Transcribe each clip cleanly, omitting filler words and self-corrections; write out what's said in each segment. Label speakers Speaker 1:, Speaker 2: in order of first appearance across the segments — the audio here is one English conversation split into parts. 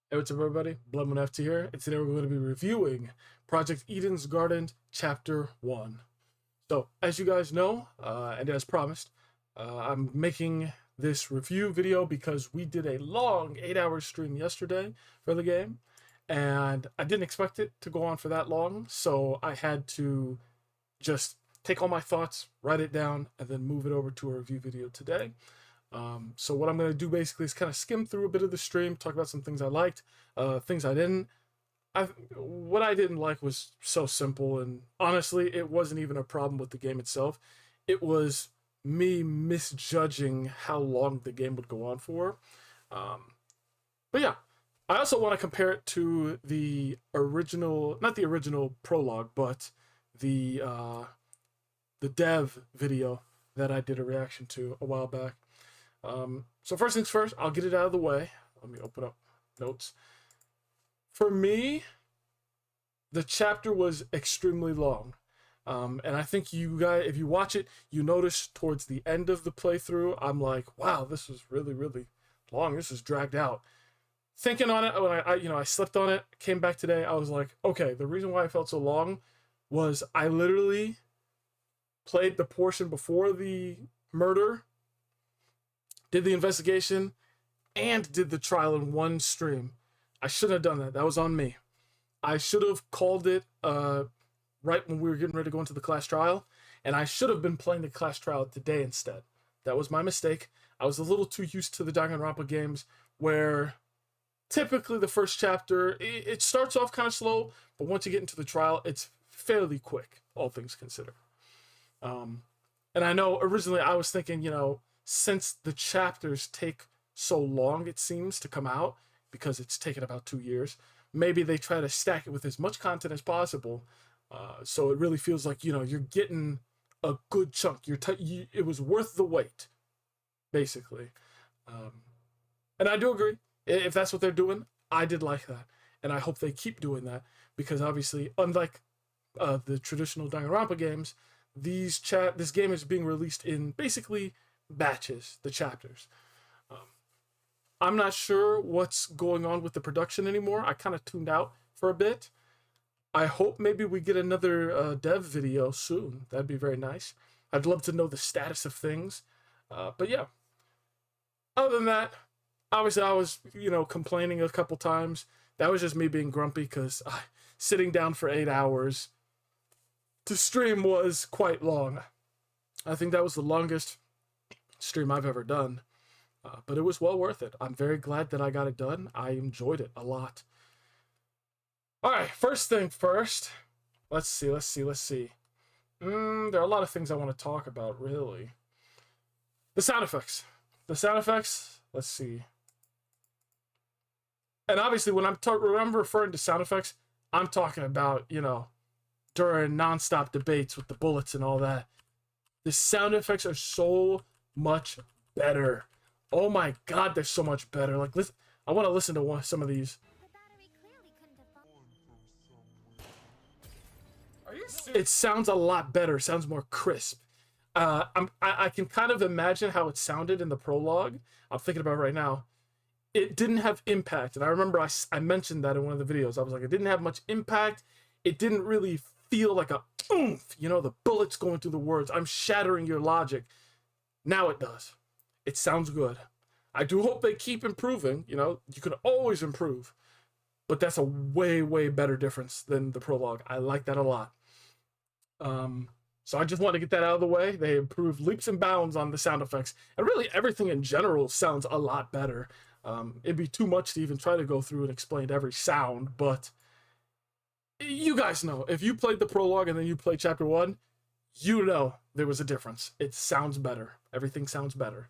Speaker 1: Hey, what's up, everybody? BloodMoonFT here, and today we're going to be reviewing Project Eden's Garden Chapter 1. So, as you guys know, and as promised, I'm making this review video because we did a long 8-hour stream yesterday for the game, and I didn't expect it to go on for that long, so I had to just take all my thoughts, write it down, and then move it over to a review video today. So what I'm going to do basically is kind of skim through a bit of the stream, talk about some things I liked, things I didn't. What I didn't like was so simple, and honestly, it wasn't even a problem with the game itself. It was me misjudging how long the game would go on for. But yeah, I also want to compare it to the original, not the original prologue, but the dev video that I did a reaction to a while back. So first things first, I'll get it out of the way. Let me open up notes. For me, the chapter was extremely long. And I think you guys, if you watch it, you notice towards the end of the playthrough, I'm like, wow, this is really, really long. This is dragged out. Thinking on it, when I slept on it, came back today, I was like, okay, the reason why I felt so long was I literally played the portion before the murder, did the investigation, and did the trial in one stream. I shouldn't have done that. That was on me. I should have called it right when we were getting ready to go into the class trial, and I should have been playing the class trial today instead. That was my mistake. I was a little too used to the Danganronpa games, where typically the first chapter, it starts off kind of slow, but once you get into the trial, it's fairly quick, all things considered. And I know originally I was thinking, since the chapters take so long, it seems, to come out, because it's taken about 2 years, maybe they try to stack it with as much content as possible, so it really feels like, you're getting a good chunk. It was worth the wait, basically. And I do agree. If that's what they're doing, I did like that. And I hope they keep doing that, because obviously, unlike the traditional Danganronpa games, this game is being released in basically batches, the chapters. I'm not sure what's going on with the production anymore. I kind of tuned out for a bit. I hope maybe we get another dev video soon. That'd be very nice. I'd love to know the status of things. But yeah, other than that, obviously I was, complaining a couple times. That was just me being grumpy because sitting down for 8 hours to stream was quite long. I think that was the longest stream I've ever done. But it was well worth it. I'm very glad that I got it done. I enjoyed it a lot. Alright, first thing first. Let's see. There are a lot of things I want to talk about, really. The sound effects. Let's see. And obviously, when I'm referring to sound effects, I'm talking about, during nonstop debates with the bullets and all that. The sound effects are so much better. Oh my god, they're so much better. Like, listen, I want to listen to some of these.
Speaker 2: Are you serious?
Speaker 1: It sounds a lot better. Sounds more crisp. I can kind of imagine how it sounded in the prologue. I'm thinking about it right now. It didn't have impact, and I remember I mentioned that in one of the videos. I was like, it didn't have much impact. It didn't really feel like a oomph, the bullets going through the words. I'm shattering your logic. Now it does. It sounds good. I do hope they keep improving. You can always improve, but that's a way, way better difference than the prologue. I like that a lot. So I just want to get that out of the way. They improved leaps and bounds on the sound effects, and really everything in general sounds a lot better. It'd be too much to even try to go through and explain every sound, but you guys know. If you played the prologue and then you played chapter 1, there was a difference. It sounds better. Everything sounds better.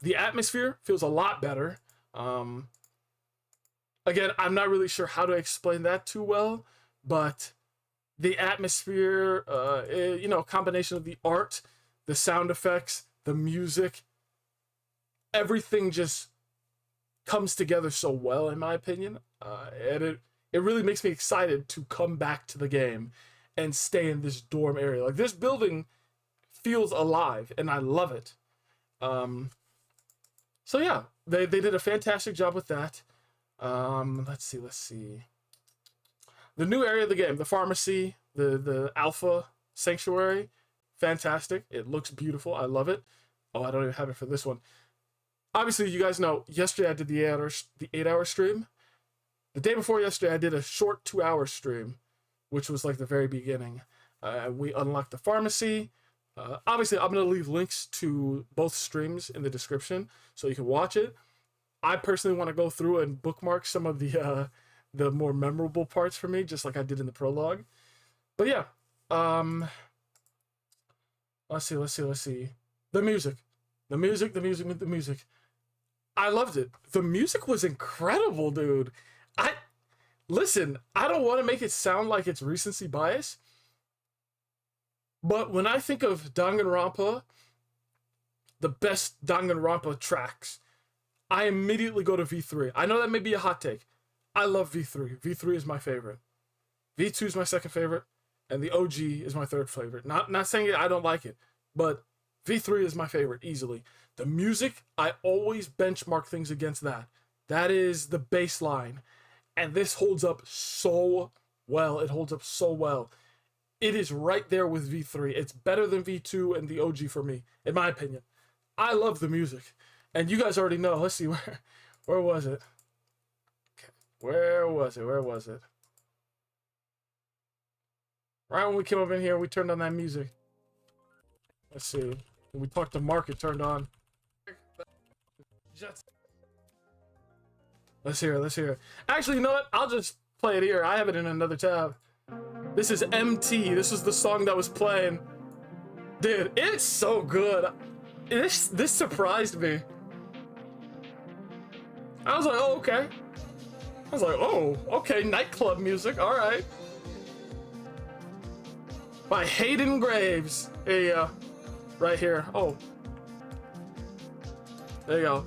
Speaker 1: The atmosphere feels a lot better. Again, I'm not really sure how to explain that too well, but the atmosphere, combination of the art, the sound effects, the music, everything just comes together so well, in my opinion. And it really makes me excited to come back to the game and stay in this dorm area. Like, this building feels alive, and I love it. So yeah, they did a fantastic job with that. Let's see. The new area of the game, the pharmacy, the alpha sanctuary, fantastic. It looks beautiful. I love it. Oh, I don't even have it for this one. Obviously, you guys know, yesterday I did the 8-hour stream. The day before yesterday, I did a short 2-hour stream, which was like the very beginning. We unlocked the pharmacy. Obviously, I'm going to leave links to both streams in the description so you can watch it. I personally want to go through and bookmark some of the more memorable parts for me, just like I did in the prologue. But yeah, let's see. The music. I loved it. The music was incredible, dude. Listen, I don't want to make it sound like it's recency bias, but when I think of Danganronpa, the best Danganronpa tracks, I immediately go to V3. I know that may be a hot take. I love V3. V3 is my favorite. V2 is my second favorite, and the OG is my third favorite. Not saying I don't like it, but V3 is my favorite, easily. The music, I always benchmark things against that. That is the baseline. And this holds up so well. It holds up so well. It is right there with V3. It's better than V2 and the OG for me, in my opinion. I love the music. And you guys already know. Let's see, where was it? Okay. Where was it? Right when we came up in here, we turned on that music. Let's see. When we talked to Mark, it turned on. Let's hear it. Actually, you know what? I'll just play it here. I have it in another tab. This is MT. This is the song that was playing. Dude, it's so good. This surprised me. I was like, oh, okay. I was like, oh, okay, nightclub music, all right. By Hayden Graves. There you go. Right here. Oh. There you go.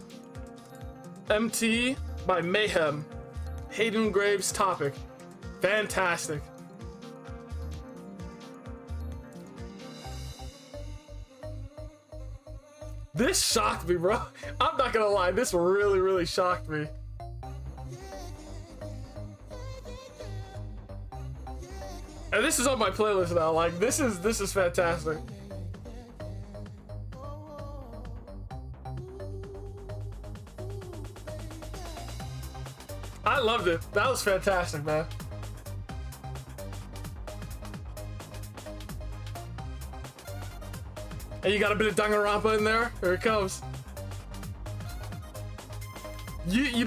Speaker 1: MT by Mayhem. Hayden Graves topic. Fantastic. This shocked me, bro. I'm not gonna lie, this really, really shocked me. And this is on my playlist now. Like, this is fantastic. I loved it. That was fantastic, man. And you got a bit of Danganronpa in there. Here it comes. You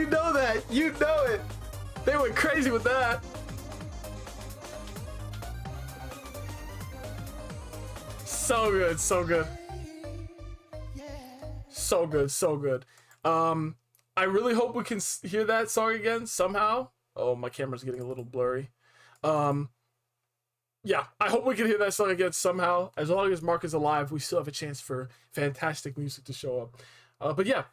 Speaker 1: know that. You know it. They went crazy with that. So good, so good. So good, so good. I really hope we can hear that song again somehow. Oh, my camera's getting a little blurry. Yeah, I hope we can hear that song again somehow. As long as Mark is alive, we still have a chance for fantastic music to show up. But yeah,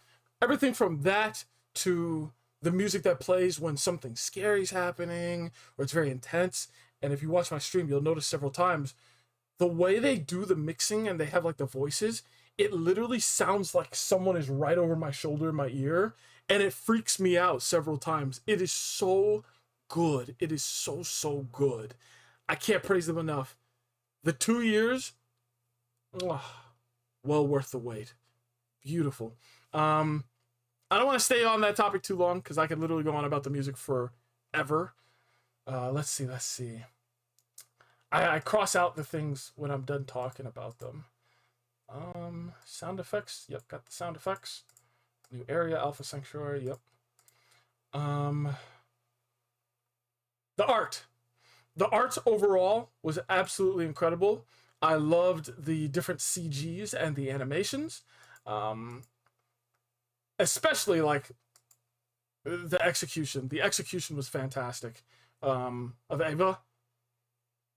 Speaker 1: everything from that to the music that plays when something scary is happening or it's very intense. And if you watch my stream, you'll notice several times the way they do the mixing and they have like the voices, it literally sounds like someone is right over my shoulder in my ear, and it freaks me out several times. It is so good. It is so, so good. I can't praise them enough. The 2 years, well worth the wait. Beautiful. I don't want to stay on that topic too long because I could literally go on about the music forever. Let's see. I cross out the things when I'm done talking about them. Sound effects. Yep, got the sound effects. New area, Alpha Sanctuary. Yep. The art. The art overall was absolutely incredible. I loved the different CGs and the animations. Especially like the execution. The execution was fantastic. Of Ava.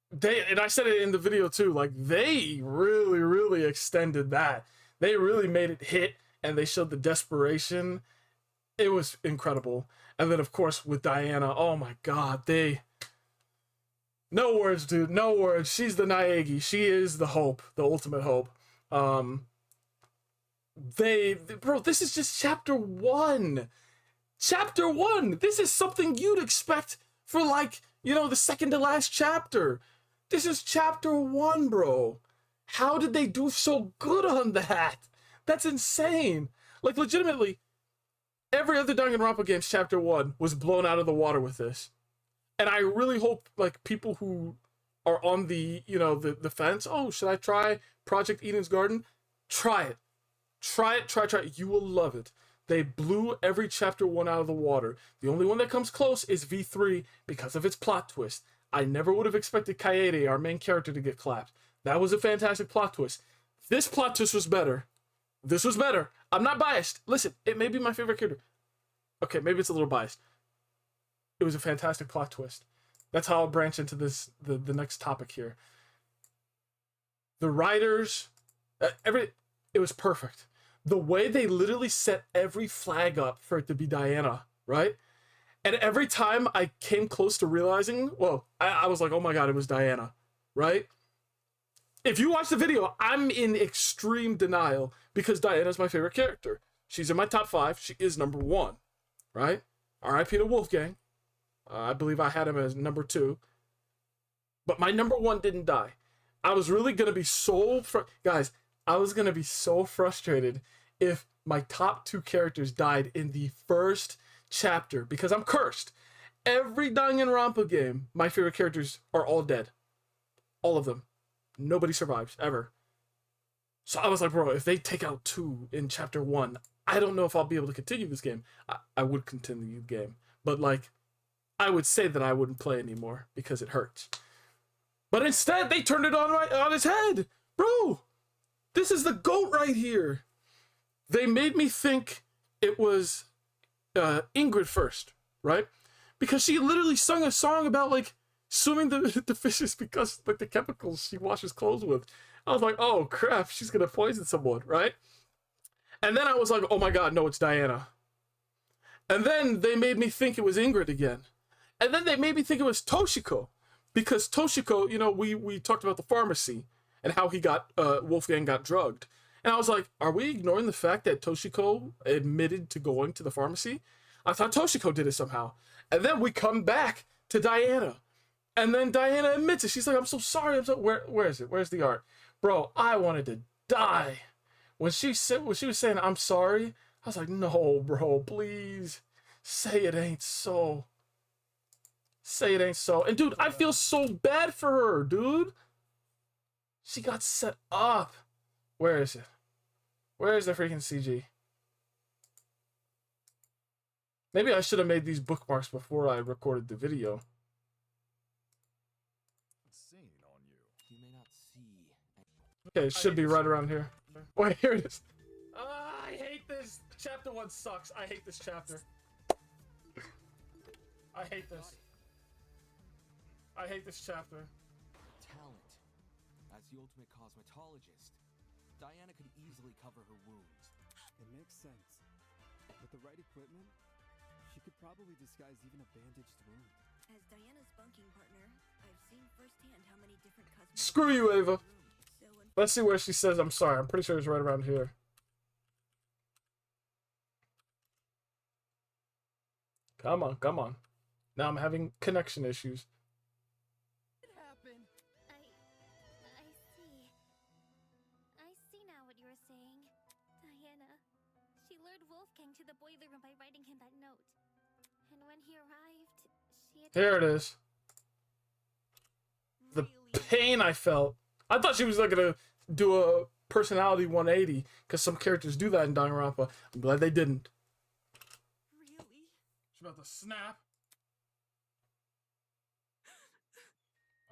Speaker 1: And I said it in the video too, like they really, really extended that. They really made it hit and they showed the desperation. It was incredible. And then of course with Diana, oh my god, no words, dude, no words. She's the Naegi. She is the hope, the ultimate hope. Bro, this is just chapter 1. Chapter 1! This is something you'd expect for, like, you know, the second to last chapter. This is chapter 1, bro. How did they do so good on that? That's insane. Like, legitimately, every other Danganronpa game's chapter 1 was blown out of the water with this. And I really hope, like, people who are on the, you know, the fence, oh, should I try Project Eden's Garden? Try it. Try it. You will love it. They blew every chapter 1 out of the water. The only one that comes close is V3 because of its plot twist. I never would have expected Kaede, our main character, to get clapped. That was a fantastic plot twist. This plot twist was better. This was better. I'm not biased. Listen, it may be my favorite character. Okay, maybe it's a little biased. It was a fantastic plot twist. That's how I'll branch into this the next topic here. The writers, it was perfect. The way they literally set every flag up for it to be Diana, right? And every time I came close to realizing, well, I was like, oh my god, it was Diana, right? If you watch the video, I'm in extreme denial because Diana's my favorite character. She's in my top 5. She is number 1, right? R.I.P. to Wolfgang. I believe I had him as number 2. But my number 1 didn't die. I was really going to be so... Guys, I was going to be so frustrated if my top 2 characters died in the first chapter because I'm cursed. Every Danganronpa game, my favorite characters are all dead. All of them. Nobody survives, ever. So I was like, bro, if they take out 2 in chapter 1, I don't know if I'll be able to continue this game. I would continue the game. But, like, I would say that I wouldn't play anymore because it hurts. But instead, they turned it on his head. Bro, this is the GOAT right here. They made me think it was Ingrid first, right? Because she literally sung a song about, like, swimming the fishes because, like, the chemicals she washes clothes with. I was like, oh, crap, she's going to poison someone, right? And then I was like, oh my god, no, it's Diana. And then they made me think it was Ingrid again. And then they made me think it was Toshiko. Because Toshiko, you know, we talked about the pharmacy and how he got, Wolfgang got drugged. And I was like, are we ignoring the fact that Toshiko admitted to going to the pharmacy? I thought Toshiko did it somehow. And then we come back to Diana. And then Diana admits it. She's like, I'm so sorry. Where is it? Where's the art? Bro, I wanted to die. When she was saying, I'm sorry, I was like, no, bro, please. Say it ain't so. Say it ain't so. And, dude, I feel so bad for her, dude. She got set up. Where is it? Where is the freaking CG? Maybe I should have made these bookmarks before I recorded the video. Okay, it should be right around here. Wait, here it is. I hate this. Chapter 1 sucks. I hate this chapter. I hate this. I hate this chapter.
Speaker 2: Talent. As the ultimate cosmetologist, Diana could easily cover her wounds.
Speaker 3: It makes sense. With the right equipment, she could probably disguise even a bandaged wound.
Speaker 4: As Diana's bunking partner, I've seen firsthand how many different cosmetics...
Speaker 1: Screw you, Ava. Let's see where she says I'm sorry. I'm pretty sure it's right around here. Come on, come on. Now I'm having connection issues.
Speaker 4: What happened? I see. I see now what you were saying. Diana, she lured Wolfgang to the boiler room by writing him that note. And when he arrived, she...
Speaker 1: There it is. The pain I felt. I thought she was like gonna do a personality 180 because some characters do that in Danganronpa. I'm glad they didn't.
Speaker 4: Really?
Speaker 1: She's about to snap.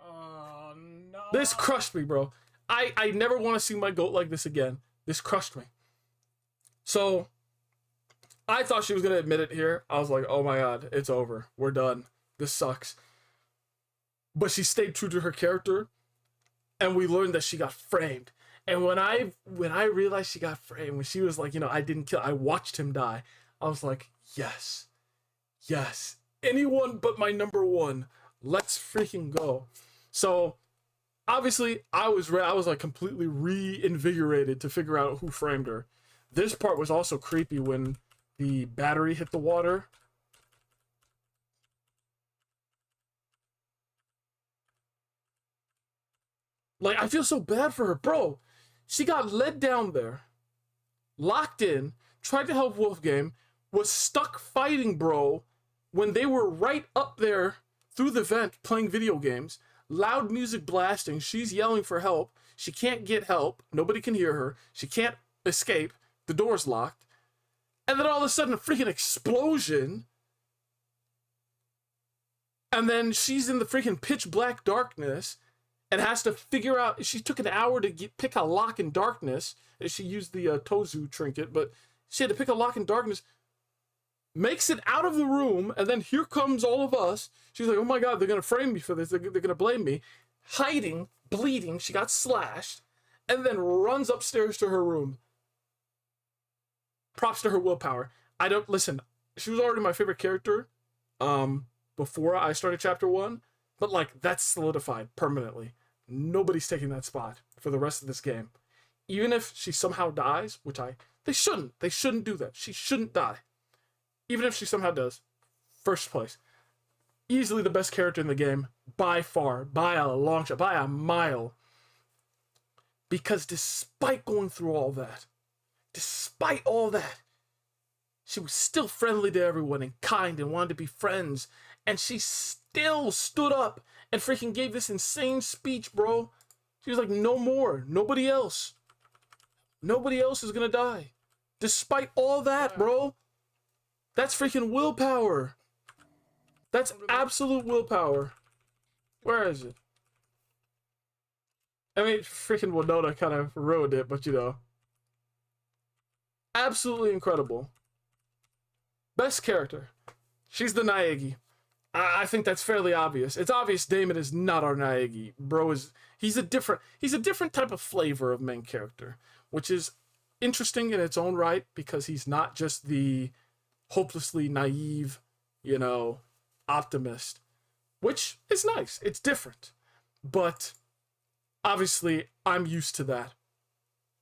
Speaker 1: Oh no. This crushed me, bro. I never want to see my goat like this again. This crushed me. So I thought she was gonna admit it here. I was like, oh my god, it's over. We're done. This sucks. But she stayed true to her character. And we learned that she got framed. And when I realized she got framed, when she was like, you know, I didn't kill, I watched him die. I was like, yes, yes. Anyone but my number 1. Let's freaking go. So obviously I was like completely reinvigorated to figure out who framed her. This part was also creepy when the battery hit the water. Like, I feel so bad for her. Bro, she got led down there, locked in, tried to help Wolfgang, was stuck fighting, bro, when they were right up there through the vent playing video games, loud music blasting, she's yelling for help, she can't get help, nobody can hear her, she can't escape, the door's locked, and then all of a sudden a freaking explosion, and then she's in the freaking pitch black darkness, and has to figure out, she took an hour to pick a lock in darkness, and she used the Tozu trinket, but she had to pick a lock in darkness, makes it out of the room, and then here comes all of us. She's like, oh my god, they're gonna frame me for this, they're gonna blame me. Hiding, bleeding, she got slashed, and then runs upstairs to her room. Props to her willpower. Listen, she was already my favorite character before I started chapter 1, but like, that's solidified permanently. Nobody's taking that spot for the rest of this game. Even if she somehow dies, which they shouldn't do that. She shouldn't die. Even if she somehow does, first place. Easily the best character in the game, by far, by a long shot, by a mile. Because despite going through all that, she was still friendly to everyone and kind and wanted to be friends. And she still stood up and freaking gave this insane speech, bro. She was like, no more. Nobody else. Nobody else is gonna die. Despite all that, bro. That's freaking willpower. That's absolute willpower. Where is it? I mean, freaking Winona kind of ruined it, but you know. Absolutely incredible. Best character. She's the Naegi. I think that's fairly obvious. It's obvious Damon is not our Naegi. Bro he's a different type of flavor of main character, which is interesting in its own right because he's not just the hopelessly naive, you know, optimist, which is nice. It's different. But obviously I'm used to that.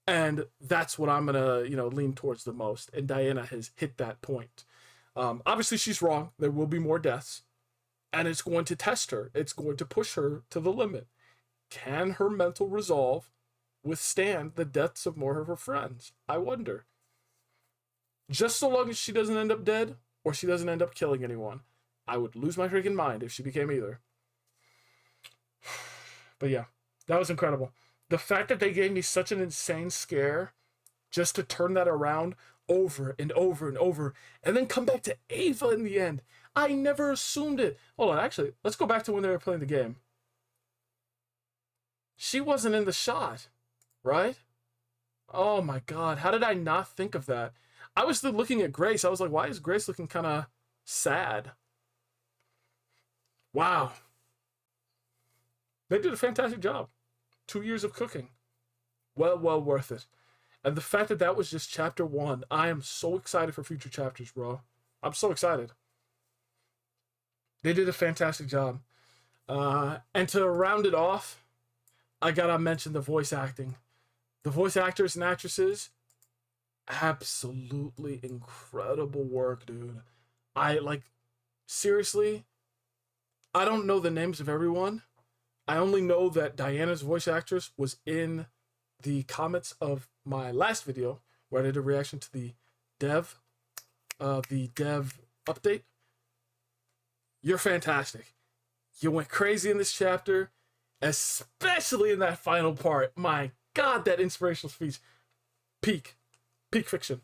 Speaker 1: And that's what I'm gonna, you know, lean towards the most. And Diana has hit that point. Obviously she's wrong. There will be more deaths. And it's going to test her. It's going to push her to the limit. Can her mental resolve withstand the deaths of more of her friends? I wonder. Just so long as she doesn't end up dead, or she doesn't end up killing anyone, I would lose my freaking mind if she became either. But yeah, that was incredible. The fact that they gave me such an insane scare just to turn that around over and over and over, and then come back to Ava in the end. I never assumed it. Hold on, actually, let's go back to when they were playing the game. She wasn't in the shot, right? Oh my god, how did I not think of that? I was still looking at Grace. I was like, why is Grace looking kind of sad? Wow. They did a fantastic job. 2 years of cooking. Well worth it. And the fact that that was just chapter 1, I am so excited for future chapters, bro. I'm so excited. They did a fantastic job. And to round it off, I gotta mention the voice acting. The voice actors and actresses, absolutely incredible work, dude. Seriously, I don't know the names of everyone. I only know that Diana's voice actress was in the comments of my last video where I did a reaction to the dev update. You're fantastic. You went crazy in this chapter, especially in that final part. My god, that inspirational speech. Peak fiction.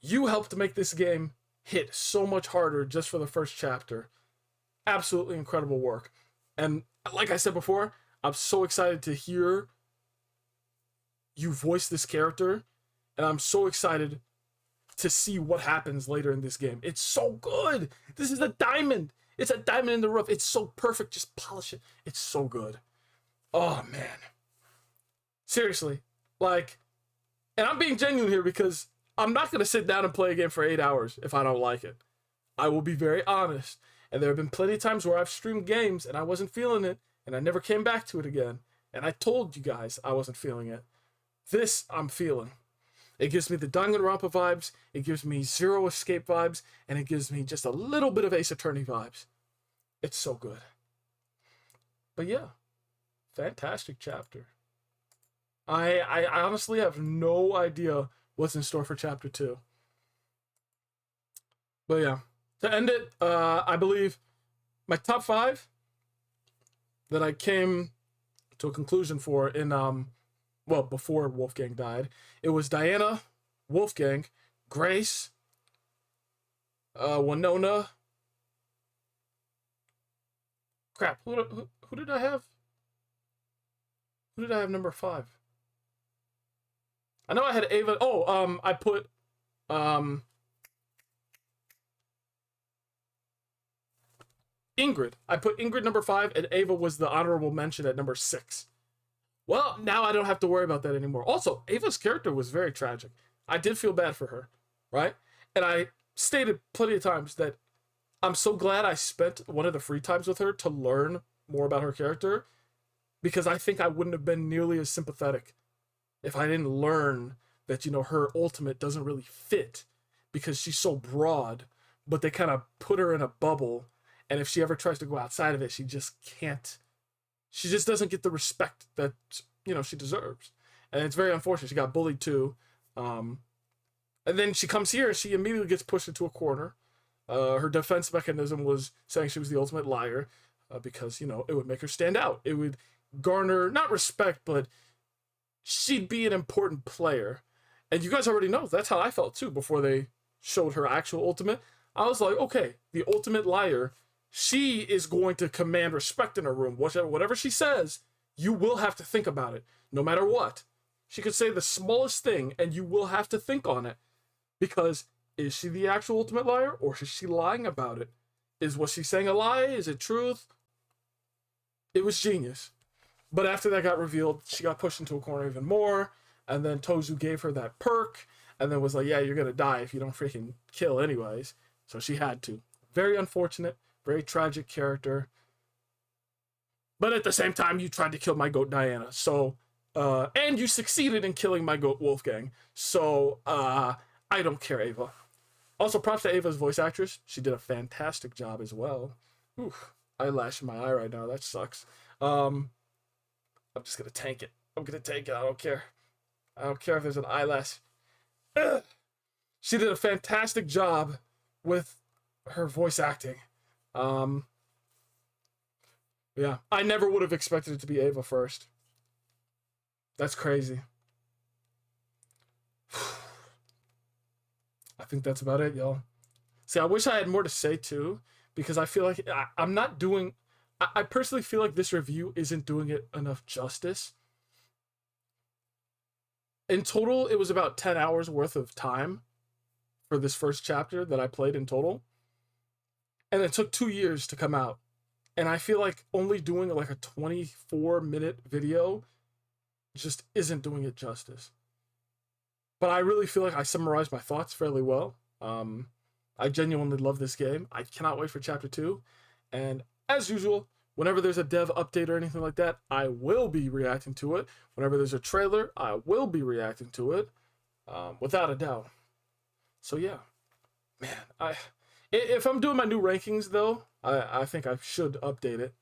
Speaker 1: You helped make this game hit so much harder just for the first chapter. Absolutely incredible work. And like I said before, I'm so excited to hear you voice this character, and I'm so excited to see what happens later in this game. It's so good. This is a diamond. It's a diamond in the rough. It's so perfect. Just polish it. It's so good. Oh, man. Seriously. And I'm being genuine here because I'm not going to sit down and play a game for 8 hours if I don't like it. I will be very honest. And there have been plenty of times where I've streamed games and I wasn't feeling it, and I never came back to it again. And I told you guys I wasn't feeling it. This, I'm feeling. It gives me the Danganronpa vibes, it gives me Zero Escape vibes, and it gives me just a little bit of Ace Attorney vibes. It's so good. But yeah, fantastic chapter. I honestly have no idea what's in store for chapter 2. But yeah, to end it, I believe my top 5 that I came to a conclusion for in well, before Wolfgang died, it was Diana, Wolfgang, Grace, Winona. Crap, who did I have? Who did I have number 5? I know I had Ava. Oh, I put Ingrid. I put Ingrid number 5, and Ava was the honorable mention at number 6. Well, now I don't have to worry about that anymore. Also, Ava's character was very tragic. I did feel bad for her, right? And I stated plenty of times that I'm so glad I spent one of the free times with her to learn more about her character, because I think I wouldn't have been nearly as sympathetic if I didn't learn that, you know, her ultimate doesn't really fit because she's so broad, but they kind of put her in a bubble, and if she ever tries to go outside of it, she just can't. She just doesn't get the respect that, you know, she deserves. And it's very unfortunate. She got bullied too. And then she comes here and she immediately gets pushed into a corner. Her defense mechanism was saying she was the ultimate liar because, you know, it would make her stand out. It would garner, not respect, but she'd be an important player. And you guys already know that's how I felt too before they showed her actual ultimate. I was like, okay, the ultimate liar, she is going to command respect in her room. Whatever she says, you will have to think about it, no matter what. She could say the smallest thing, and you will have to think on it. Because is she the actual ultimate liar, or is she lying about it? Is what she's saying a lie? Is it truth? It was genius. But after that got revealed, she got pushed into a corner even more, and then Tozu gave her that perk, and then was like, yeah, you're gonna die if you don't freaking kill anyways. So she had to. Very unfortunate. Very tragic character. But at the same time, you tried to kill my goat Diana. So, and you succeeded in killing my goat Wolfgang. So, I don't care, Ava. Also, props to Ava's voice actress. She did a fantastic job as well. Oof, eyelash in my eye right now. That sucks. I'm just gonna tank it. I'm gonna take it. I don't care. I don't care if there's an eyelash. Ugh. She did a fantastic job with her voice acting. Yeah, I never would have expected it to be Ava first. That's crazy. I think that's about it, y'all. See, I wish I had more to say too, because I feel like I'm not doing. I personally feel like this review isn't doing it enough justice. In total, it was about 10 hours worth of time for this first chapter that I played in total. And it took 2 years to come out. And I feel like only doing like a 24-minute video just isn't doing it justice. But I really feel like I summarized my thoughts fairly well. I genuinely love this game. I cannot wait for chapter 2. And as usual, whenever there's a dev update or anything like that, I will be reacting to it. Whenever there's a trailer, I will be reacting to it. Without a doubt. So yeah. Man, if I'm doing my new rankings, though, I think I should update it.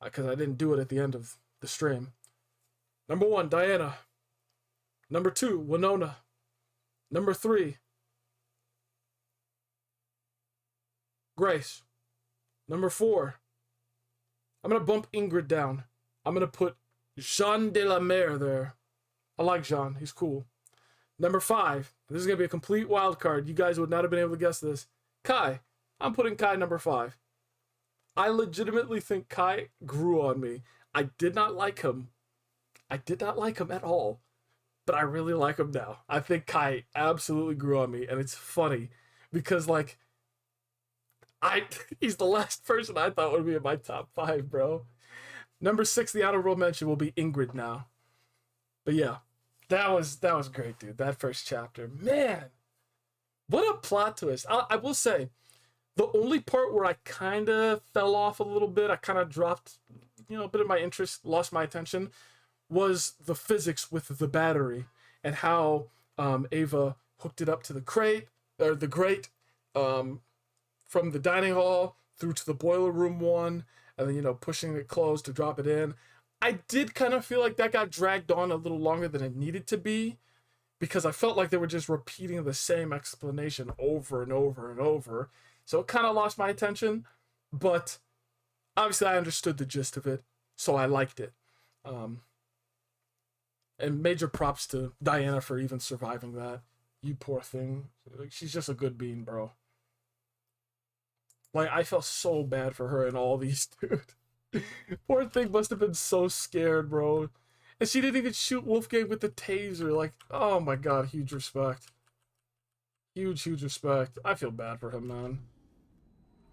Speaker 1: Because I didn't do it at the end of the stream. Number 1, Diana. Number 2, Winona. Number 3, Grace. Number 4, I'm going to bump Ingrid down. I'm going to put Jean de la Mer there. I like Jean. He's cool. Number 5, this is going to be a complete wild card. You guys would not have been able to guess this. Kai. I'm putting Kai number 5. I legitimately think Kai grew on me. I did not like him. I did not like him at all. But I really like him now. I think Kai absolutely grew on me. And it's funny. Because, like, he's the last person I thought would be in my top 5, bro. Number 6, the honorable mention will be Ingrid now. But yeah. That was great, dude. That first chapter. Man. What a plot twist. I will say, the only part where I kind of fell off a little bit, I kind of dropped, a bit of my interest, lost my attention, was the physics with the battery and how Ava hooked it up to the crate, or the grate, from the dining hall through to the boiler room one, and then, pushing it closed to drop it in. I did kind of feel like that got dragged on a little longer than it needed to be, because I felt like they were just repeating the same explanation over and over and over. So it kind of lost my attention, but obviously I understood the gist of it, so I liked it. And major props to Diana for even surviving that. You poor thing. Like, she's just a good bean, bro. Like, I felt so bad for her and all these, dude. Poor thing must have been so scared, bro. And she didn't even shoot Wolfgang with the taser. Like, oh my god, huge respect. Huge respect. I feel bad for him, man.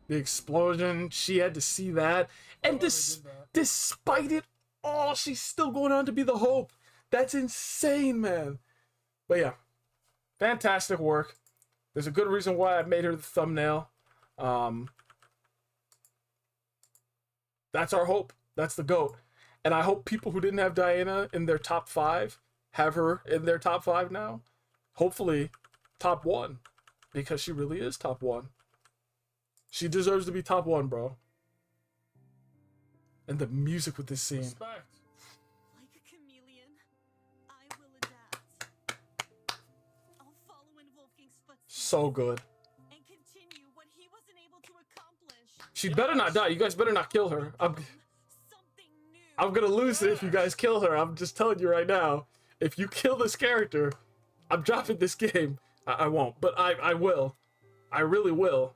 Speaker 1: The explosion, she had to see that. And despite it all, she's still going on to be the Hope. That's insane, man. But yeah, fantastic work. There's a good reason why I made her the thumbnail. That's our Hope. That's the GOAT. And I hope people who didn't have Diana in their top 5 have her in their top 5 now. Hopefully, top 1. Because she really is top 1. She deserves to be top 1, bro. And the music with this scene.
Speaker 5: Respect. Like a chameleon, I will adapt. I'll follow in Wolfgang's footsteps.
Speaker 1: So good.
Speaker 5: And continue what he wasn't able to accomplish.
Speaker 1: She better not die. You guys better not kill her.
Speaker 5: Something new.
Speaker 1: I'm gonna lose it if you guys kill her. I'm just telling you right now. If you kill this character, I'm dropping this game. I won't, but I will. I really will.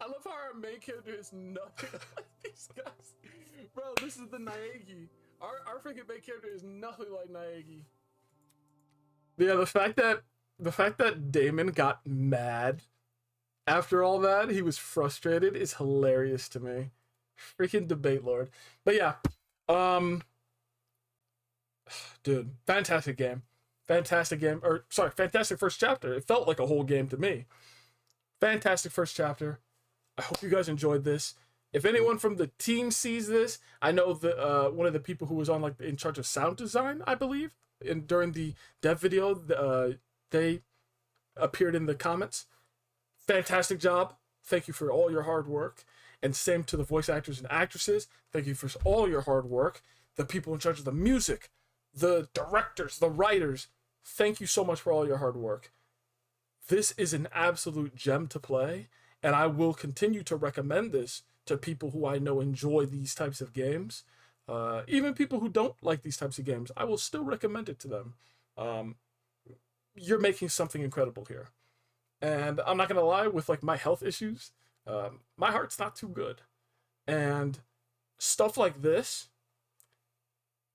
Speaker 1: I love how our main character is nothing like these guys. Bro, this is the Naegi. Our freaking main character is nothing like Naegi. Yeah, the fact that Damon got mad after all that, he was frustrated, is hilarious to me. Freaking debate lord. But yeah, dude, fantastic game. Fantastic game. Or sorry, fantastic first chapter. It felt like a whole game to me. Fantastic first chapter. I hope you guys enjoyed this. If anyone from the team sees this, I know that one of the people who was on in charge of sound design, I believe, during the dev video, they appeared in the comments. Fantastic job. Thank you for all your hard work. And same to the voice actors and actresses. Thank you for all your hard work. The people in charge of the music, the directors, the writers. Thank you so much for all your hard work. This is an absolute gem to play, and I will continue to recommend this to people who I know enjoy these types of games. Even people who don't like these types of games, I will still recommend it to them. You're making something incredible here. And I'm not going to lie, with my health issues, my heart's not too good. And stuff like this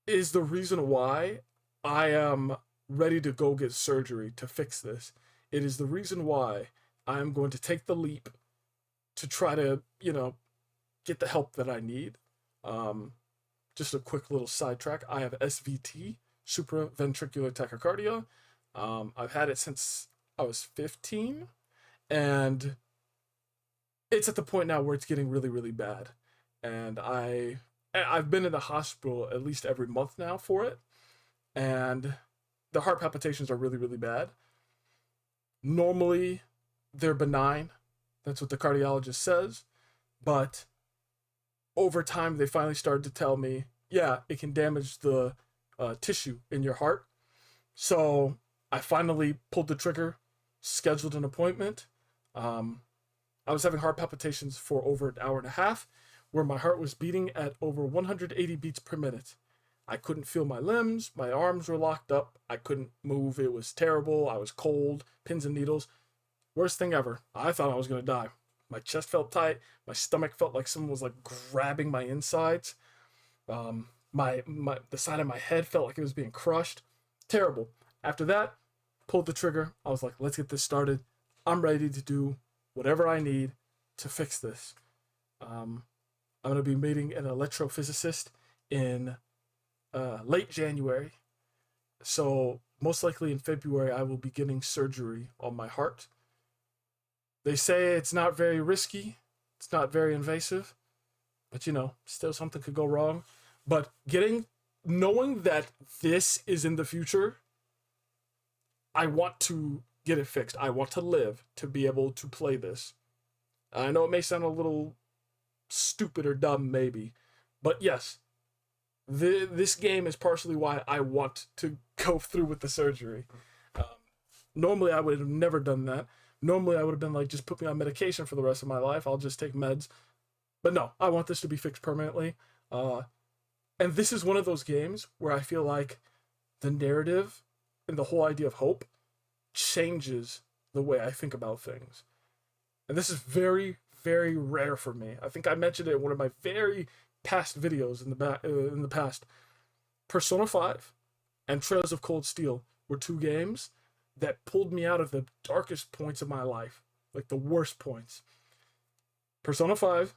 Speaker 1: is the reason why I am ready to go get surgery to fix this. It is the reason why I am going to take the leap to try to, get the help that I need. Just a quick little sidetrack. I have SVT, supraventricular tachycardia. I've had it since I was 15, and it's at the point now where it's getting really, really bad. And I've been in the hospital at least every month now for it, and the heart palpitations are really, really bad. Normally, they're benign. That's what the cardiologist says. But over time, they finally started to tell me, yeah, it can damage the tissue in your heart. So I finally pulled the trigger, scheduled an appointment. I was having heart palpitations for over an hour and a half, where my heart was beating at over 180 beats per minute. I couldn't feel my limbs. My arms were locked up. I couldn't move. It was terrible. I was cold. Pins and needles. Worst thing ever. I thought I was going to die. My chest felt tight. My stomach felt like someone was grabbing my insides. The side of my head felt like it was being crushed. Terrible. After that, pulled the trigger. I was like, let's get this started. I'm ready to do whatever I need to fix this. I'm going to be meeting an electrophysicist in late January. So most likely in February, I will be getting surgery on my heart. They say it's not very risky. It's not very invasive. But, still something could go wrong. But knowing that this is in the future I want to get it fixed. I want to live to be able to play this. I know it may sound a little stupid or dumb, maybe, but yes, this game is partially why I want to go through with the surgery. Um, Normally, I would have never done that. Normally, I would have been like, just put me on medication for the rest of my life. I'll just take meds. But no, I want this to be fixed permanently. And this is one of those games where I feel like the narrative and the whole idea of hope changes the way I think about things. And this is very, very rare for me. I think I mentioned it in one of my very past videos in the past. Persona 5 and Trails of Cold Steel were two games that pulled me out of the darkest points of my life, like the worst points. Persona 5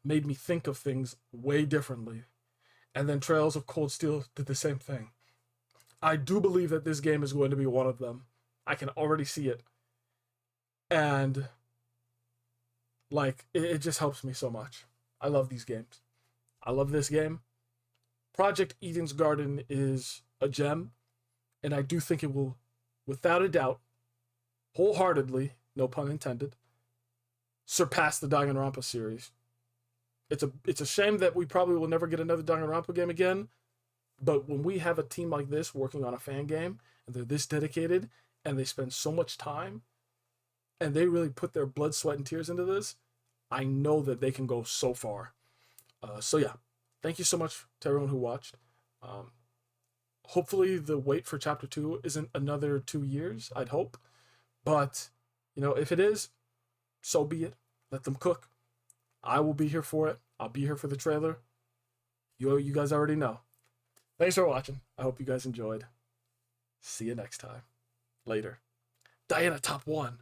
Speaker 1: made me think of things way differently. And then Trails of Cold Steel did the same thing. I do believe that this game is going to be one of them. I can already see it. And like, it just helps me so much. I love these games. I love this game. Project Eden's Garden is a gem, and I do think it will, without a doubt, wholeheartedly, no pun intended, surpass the Danganronpa series. It's a shame that we probably will never get another Danganronpa game again, but when we have a team like this working on a fan game, and they're this dedicated, and they spend so much time, and they really put their blood, sweat, and tears into this, I know that they can go so far. So yeah, thank you so much to everyone who watched. Hopefully the wait for chapter 2 isn't another 2 years, I'd hope. But, you know, if it is, so be it. Let them cook. I will be here for it. I'll be here for the trailer. You guys already know. Thanks for watching. I hope you guys enjoyed. See you next time. Later. Diana top 1.